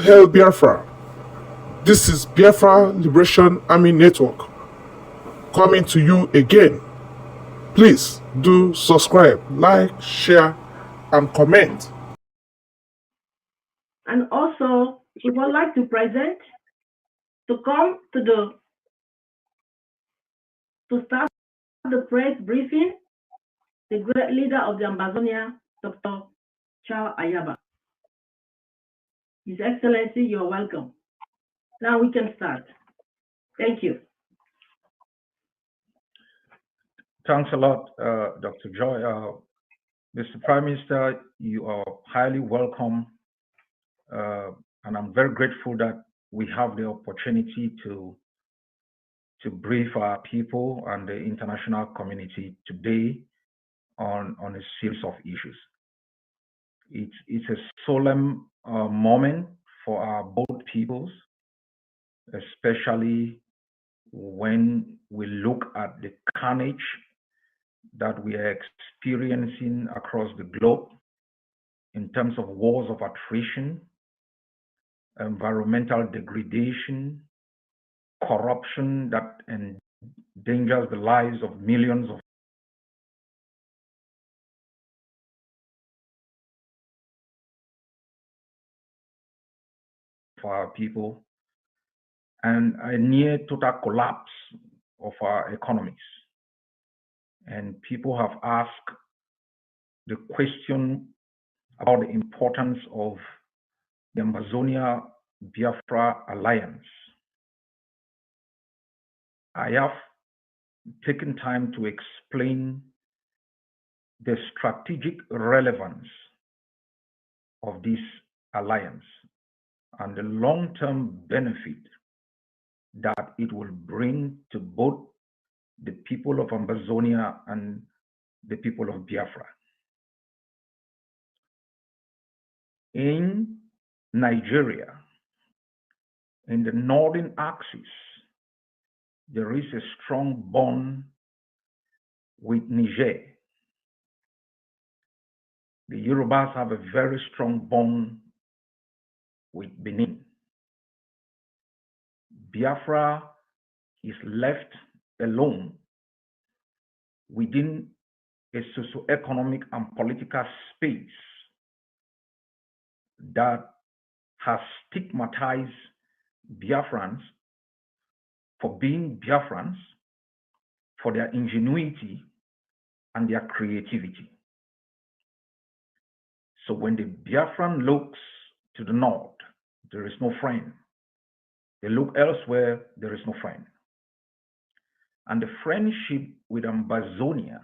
Hail Biafra! This is Biafra Liberation Army Network coming to you again. Please do subscribe, like, share, and comment. And also, we would like to present to come to start the press briefing, the great leader of the Ambazonia, Dr. Charles Ayaba. His Excellency, you're welcome. Now we can start. Thank you. Thanks a lot, Dr. Joy. Mr. Prime Minister, you are highly welcome, and I'm very grateful that we have the opportunity to brief our people and the international community today on a series of issues. It's a solemn moment for our both peoples, especially when we look at the carnage that we are experiencing across the globe in terms of wars of attrition, environmental degradation, corruption that endangers the lives of millions of our people, and a near total collapse of our economies. And people have asked the question about the importance of the Ambazonia Biafra alliance. I have taken time to explain the strategic relevance of this alliance and the long-term benefit that it will bring to both the people of Ambazonia and the people of Biafra. In Nigeria, in the northern axis, there is a strong bond with Niger. The Yorubas have a very strong bond with Benin. Biafra is left alone within a socio-economic and political space that has stigmatized Biafrans for being Biafrans, for their ingenuity and their creativity. So when the Biafran looks to the north, there is no friend. They look elsewhere, there is no friend. And the friendship with Ambazonia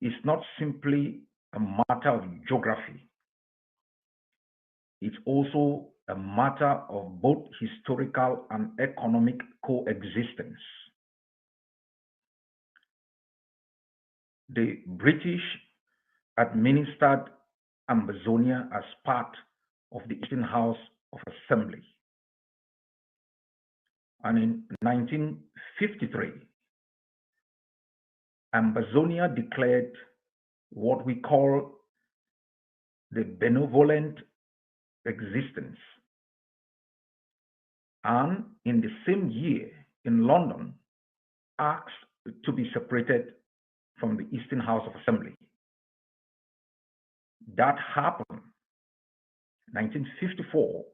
is not simply a matter of geography. It's also a matter of both historical and economic coexistence. The British administered Ambazonia as part of the Eastern House of Assembly. And in 1953, Ambazonia declared what we call the benevolent existence. And in the same year, in London, asked to be separated from the Eastern House of Assembly. That happened 1954.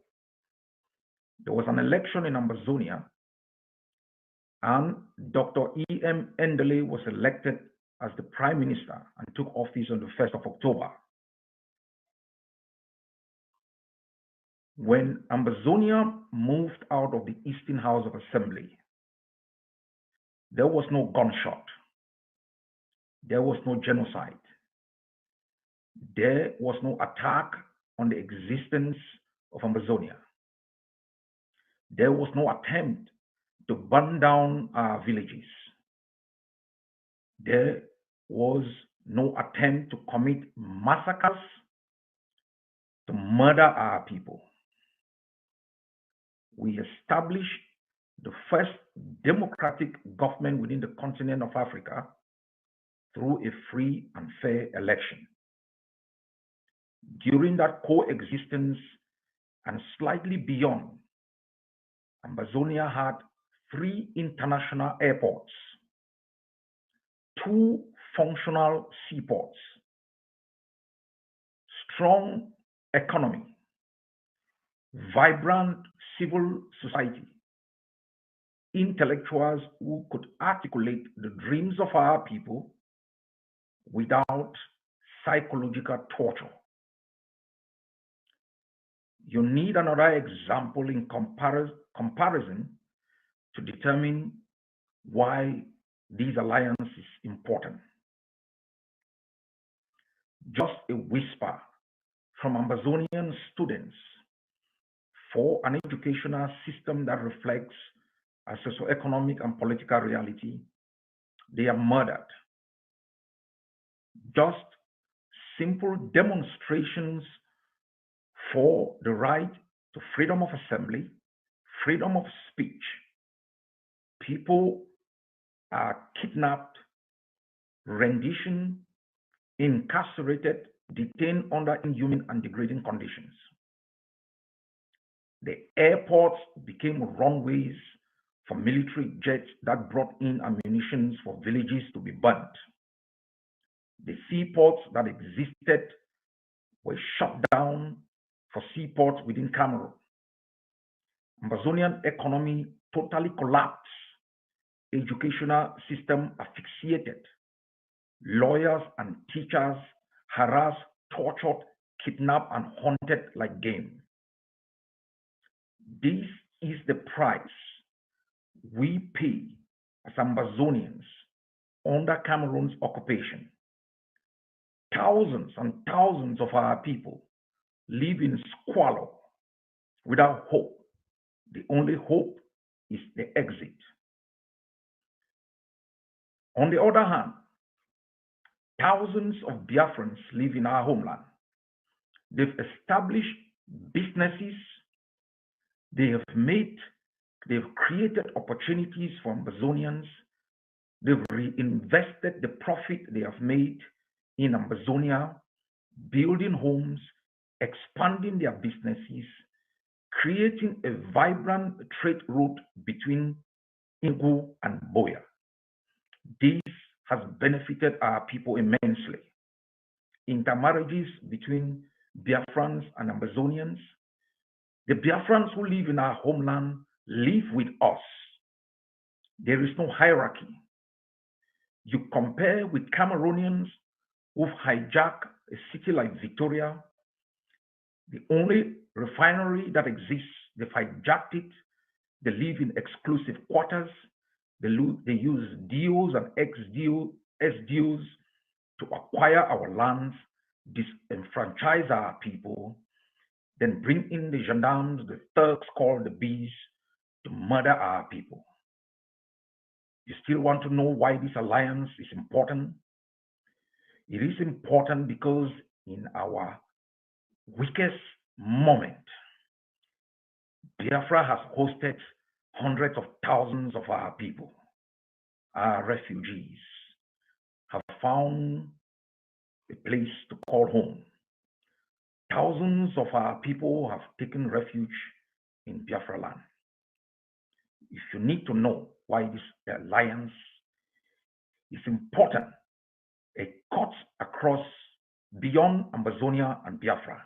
There was an election in Ambazonia, and Dr. E.M. Endele was elected as the Prime Minister and took office on the 1st of October. When Ambazonia moved out of the Eastern House of Assembly, there was no gunshot. There was no genocide. There was no attack on the existence of Ambazonia. There was no attempt to burn down our villages. There was no attempt to commit massacres, to murder our people. We established the first democratic government within the continent of Africa through a free and fair election. During that coexistence, and slightly beyond, Ambazonia had 3 international airports, 2 functional seaports, strong economy, vibrant civil society, intellectuals who could articulate the dreams of our people without psychological torture. You need another example in comparison to determine why this alliance is important. Just a whisper from Ambazonian students for an educational system that reflects a socioeconomic and political reality. They are murdered. Just simple demonstrations for the right to freedom of assembly, freedom of speech. People are kidnapped, renditioned, incarcerated, detained under inhuman and degrading conditions. The airports became runways for military jets that brought in ammunition for villages to be burnt. The seaports that existed were shut down for seaports within Cameroon. Ambazonian economy totally collapsed. Educational system asphyxiated. Lawyers and teachers harassed, tortured, kidnapped, and hunted like game. This is the price we pay as Ambazonians under Cameroon's occupation. Thousands and thousands of our people live in squalor without hope. The only hope is the exit. On the other hand, thousands of Biafrans live in our homeland. They've established businesses. They've created opportunities for Ambazonians. They've reinvested the profit they have made in Ambazonia, building homes, expanding their businesses, creating a vibrant trade route between Ingu and Boya. This has benefited our people immensely. Intermarriages between Biafrans and Ambazonians. The Biafrans who live in our homeland live with us. There is no hierarchy. You compare with Cameroonians who've hijacked a city like Victoria, the only refinery that exists, they've hijacked it. They live in exclusive quarters. They use deals and SDOs to acquire our lands, disenfranchise our people, then bring in the gendarmes, the thugs called the bees, to murder our people. You still want to know why this alliance is important? It is important because in our weakest moment, Biafra has hosted hundreds of thousands of our people. Our refugees have found a place to call home. Thousands of our people have taken refuge in Biafra land. If you need to know why this alliance is important, it cuts across beyond Ambazonia and Biafra.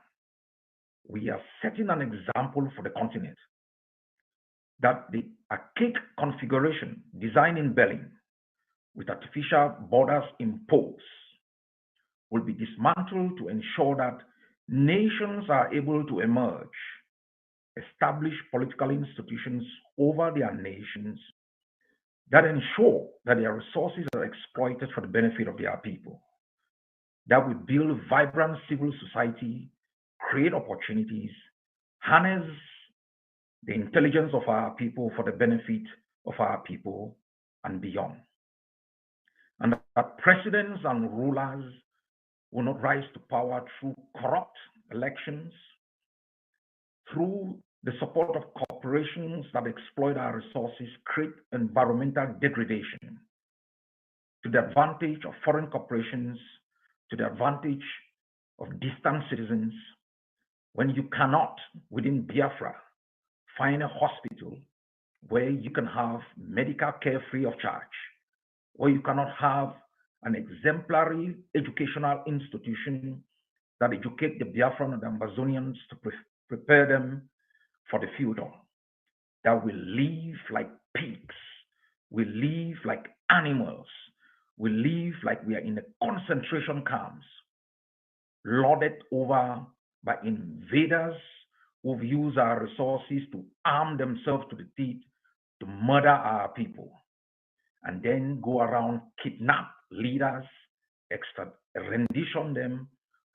We are setting an example for the continent that the archaic configuration designed in Berlin with artificial borders imposed will be dismantled to ensure that nations are able to emerge, establish political institutions over their nations that ensure that their resources are exploited for the benefit of their people, that will build vibrant civil society, create opportunities, harness the intelligence of our people for the benefit of our people and beyond. And that presidents and rulers will not rise to power through corrupt elections, through the support of corporations that exploit our resources, create environmental degradation to the advantage of foreign corporations, to the advantage of distant citizens. when you cannot, within Biafra, find a hospital where you can have medical care free of charge, where you cannot have an exemplary educational institution that educate the Biafran and the Ambazonians to prepare them for the future, that will live like pigs, will live like animals, will live like we are in a concentration camps, lorded over by invaders who've used our resources to arm themselves to the teeth to murder our people, and then go around kidnap leaders, rendition them,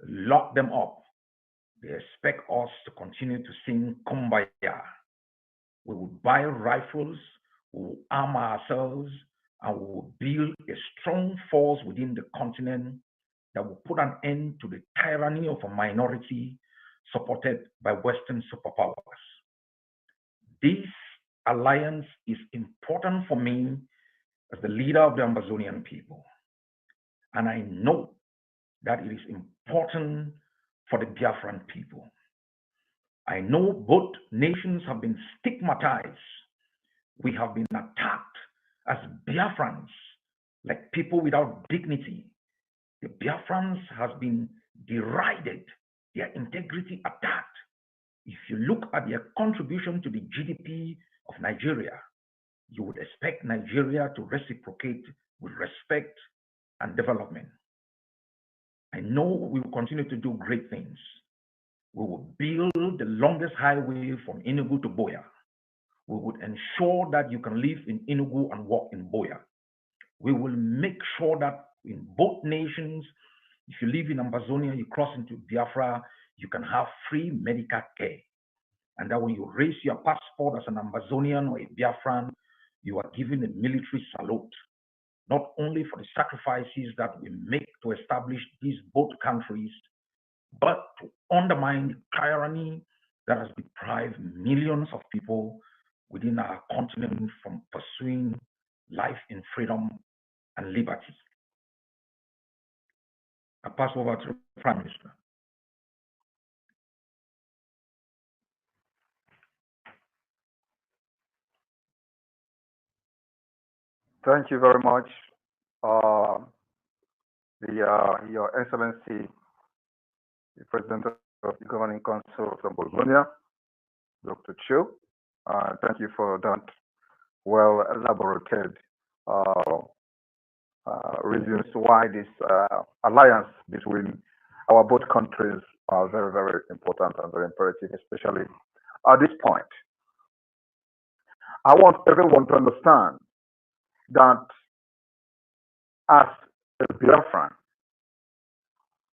lock them up. They expect us to continue to sing Kumbaya. We will buy rifles, we will arm ourselves, and we will build a strong force within the continent that will put an end to the tyranny of a minority supported by Western superpowers. This alliance is important for me as the leader of the Ambazonian people. And I know that it is important for the Biafran people. I know both nations have been stigmatized. We have been attacked as Biafrans, like people without dignity. The Biafrans have been derided, their integrity attacked. If you look at their contribution to the GDP of Nigeria, you would expect Nigeria to reciprocate with respect and development. I know we will continue to do great things. We will build the longest highway from Enugu to Boya. We would ensure that you can live in Enugu and work in Boya. We will make sure that in both nations, if you live in Ambazonia, you cross into Biafra, you can have free medical care. And that when you raise your passport as an Ambazonian or a Biafran, you are given a military salute, not only for the sacrifices that we make to establish these both countries, but to undermine the tyranny that has deprived millions of people within our continent from pursuing life in freedom and liberty. I pass over to the Prime Minister. Thank you very much, Your Excellency, the President of the Governing Council of Ambazonia, Dr. Cho. Thank you for that well elaborated reasons why this alliance between our both countries are very, very important and very imperative, especially at this point. I want everyone to understand that as a Biafran,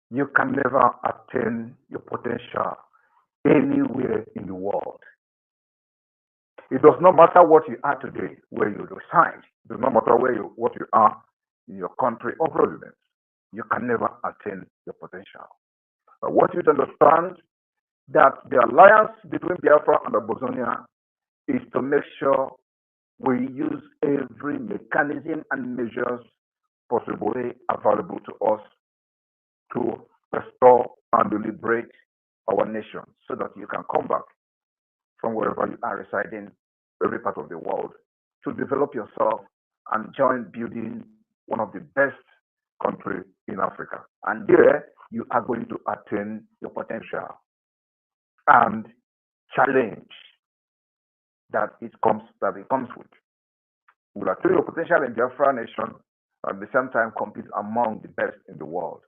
you can never attain your potential anywhere in the world. It does not matter what you are today, where you reside. It does not matter what you are in your country of residence. You can never attain your potential. I want you to understand that the alliance between Biafra and Ambazonia is to make sure we use every mechanism and measures possibly available to us to restore and liberate our nation so that you can come back from wherever you are residing, every part of the world, to develop yourself and join building one of the best countries in Africa. And there you are going to attain your potential and challenge that it comes with. You will attain your potential in Biafra nation and at the same time compete among the best in the world.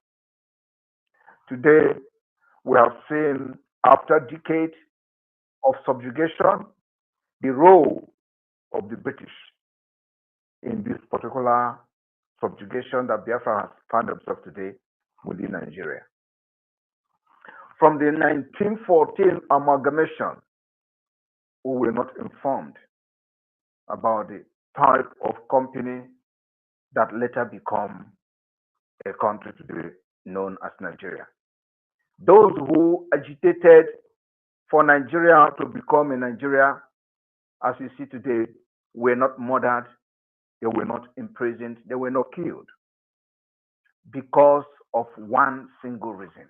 Today, we have seen, after decades of subjugation, the role of the British in this particular subjugation that Biafra has found themselves today within Nigeria. From the 1914 amalgamation, we were not informed about the type of company that later become a country today known as Nigeria. Those who agitated for Nigeria to become a Nigeria, as you see today, were not murdered, they were not imprisoned, they were not killed because of one single reason.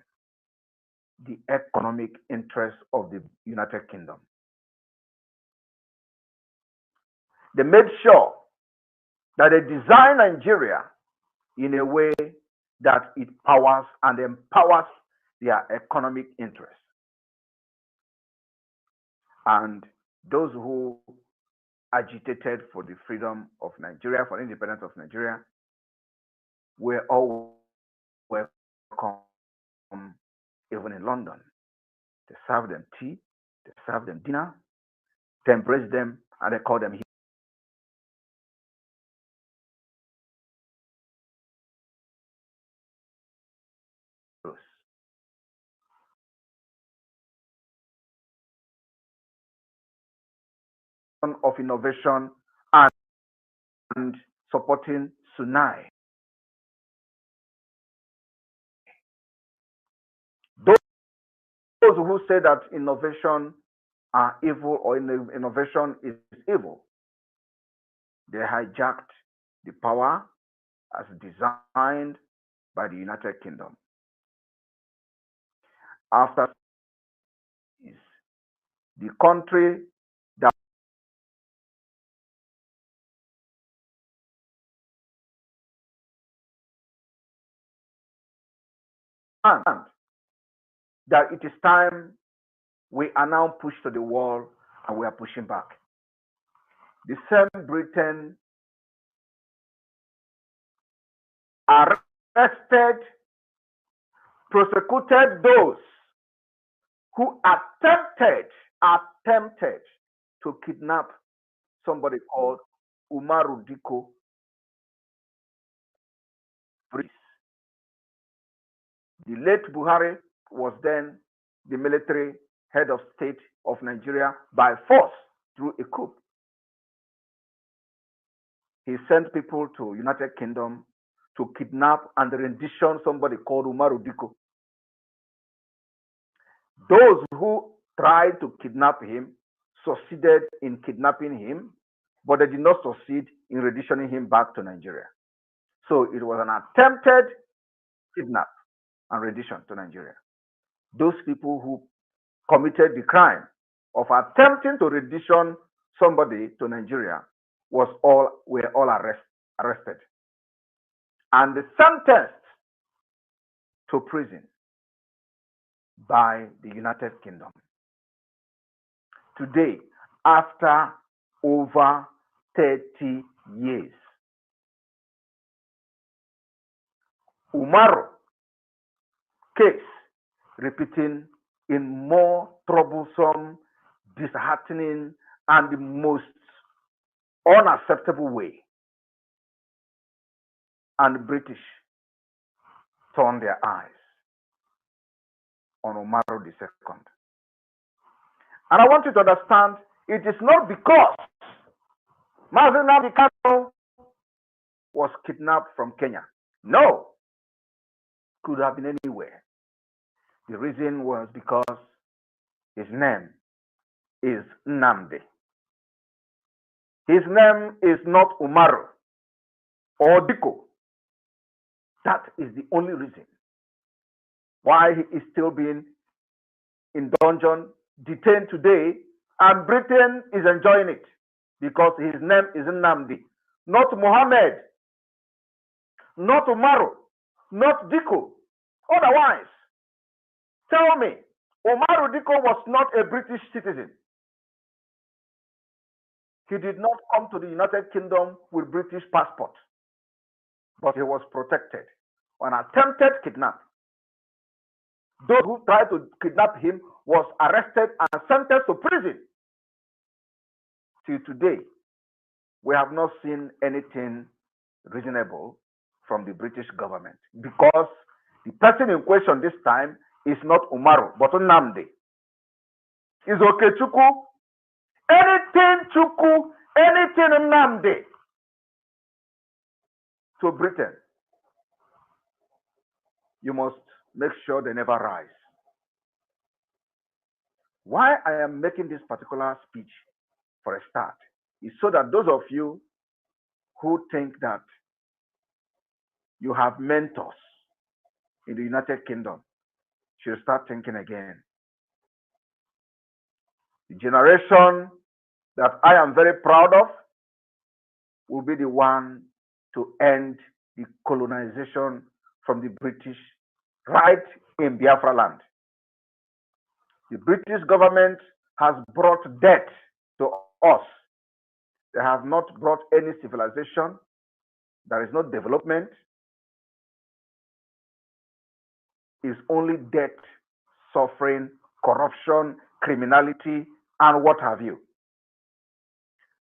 the economic interests of the United Kingdom. They made sure that they design Nigeria in a way that it powers and empowers their economic interests. And those who agitated for the freedom of Nigeria, for the independence of Nigeria, were all welcome, even in London. They served them tea, they served them dinner, they embraced them, and they called them heroes. Of innovation and supporting Sunai. Those who say that innovation are evil or innovation is evil, they hijacked the power as designed by the United Kingdom. After is the country that that it is time we are now pushed to the wall and we are pushing back. The same Britain arrested, prosecuted those who attempted to kidnap somebody called Umaru Diko. The late Buhari was then the military head of state of Nigeria by force through a coup. He sent people to United Kingdom to kidnap and rendition somebody called Umaru Diko. Those who tried to kidnap him succeeded in kidnapping him, but they did not succeed in renditioning him back to Nigeria. So it was an attempted kidnap and rendition to Nigeria. Those people who committed the crime of attempting to rendition somebody to Nigeria were all arrested and sentenced to prison by the United Kingdom. Today, after over 30 years, Umaru case repeating in more troublesome, disheartening, and the most unacceptable way. And the British turned their eyes on Umaru II. And I want you to understand, it is not because Mazi Nnamdi Kanu was kidnapped from Kenya. No, could have been anywhere. The reason was because his name is Nnamdi. His name is not Umaru or Diko. That is the only reason why he is still being in dungeon, detained today, and Britain is enjoying it because his name is Nnamdi, not Mohammed, not Umaru, not Diko. Otherwise, tell me, Umaru Diko was not a British citizen. He did not come to the United Kingdom with British passport, but he was protected on attempted kidnap. Those who tried to kidnap him was arrested and sentenced to prison. Till today, we have not seen anything reasonable from the British government because the person in question this time is not Umaru, but Nnamdi. Is Okechukwu, anything Chukwu, anything Nnamdi to Britain. You must make sure they never rise. Why I am making this particular speech for a start is so that those of you who think that you have mentors in the United Kingdom should start thinking again. The generation that I am very proud of will be the one to end the colonization from the British right in Biafra land. The British government has brought death to us. They have not brought any civilization. There is no development. It's only death, suffering, corruption, criminality, and what have you.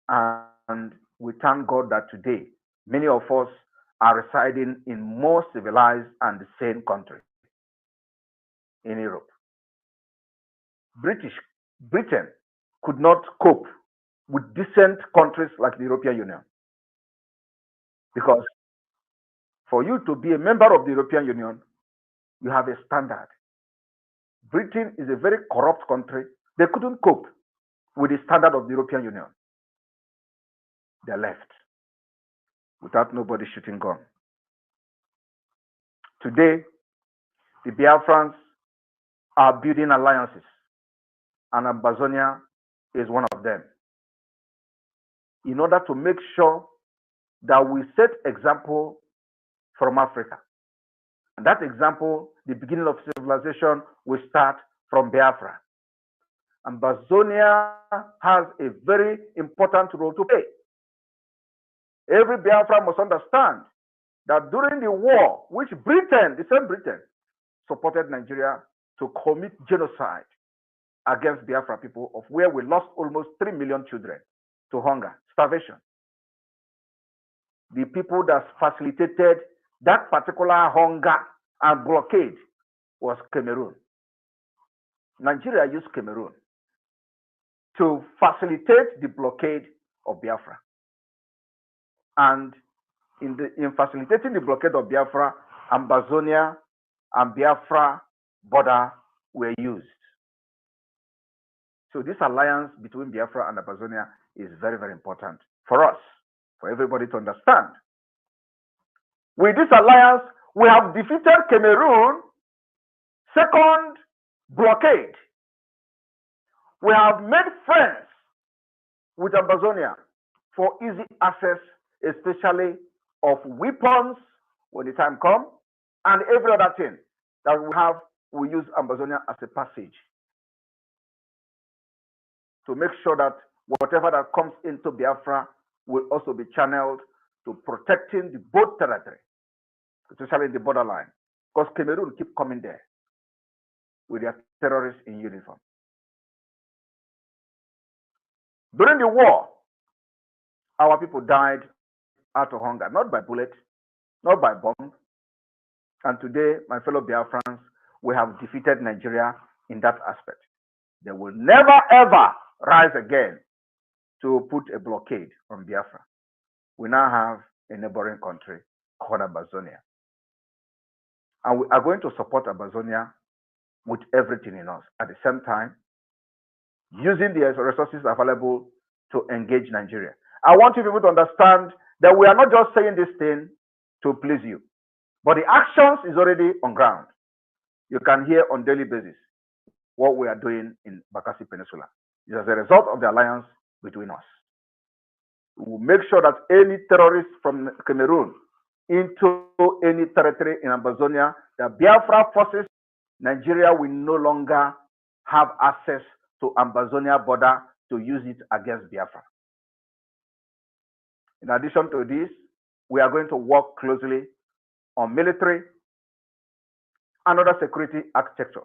And we thank God that today, many of us are residing in more civilized and sane countries in Europe. Britain could not cope with decent countries like the European Union. Because for you to be a member of the European Union, you have a standard. Britain is a very corrupt country. They couldn't cope with the standard of the European Union. They left without nobody shooting gun. Today, the Biafrans are building alliances, and Ambazonia is one of them, in order to make sure that we set example from Africa. And that example, the beginning of civilization, will start from Biafra. Ambazonia has a very important role to play. Every Biafra must understand that during the war, which Britain, the same Britain, supported Nigeria to commit genocide against Biafra people, of where we lost almost 3 million children to hunger, starvation. The people that facilitated that particular hunger and blockade was Cameroon. Nigeria used Cameroon to facilitate the blockade of Biafra. And in facilitating the blockade of Biafra, Ambazonia and Biafra border were used. So this alliance between Biafra and Ambazonia is very, very important for us, for everybody to understand. With this alliance, we have defeated Cameroon's second blockade. We have made friends with Ambazonia for easy access, especially of weapons when the time comes, and every other thing that we have, we use Ambazonia as a passage to make sure that whatever that comes into Biafra will also be channeled to protecting the both territory, especially in the borderline, because Cameroon keep coming there with their terrorists in uniform. During the war, our people died out of hunger, not by bullet, not by bomb. And today, my fellow Biafrans, we have defeated Nigeria in that aspect. They will never ever rise again to put a blockade on Biafra. We now have a neighboring country called Ambazonia. And we are going to support Ambazonia with everything in us. At the same time, using the resources available to engage Nigeria. I want you people to understand that we are not just saying this thing to please you, but the actions is already on ground. You can hear on daily basis what we are doing in Bakassi Peninsula. It is as a result of the alliance between us. We will make sure that any terrorist from Cameroon into any territory in Ambazonia, the Biafra forces, Nigeria will no longer have access to Ambazonia border to use it against Biafra. In addition to this, we are going to work closely on military and other security architectures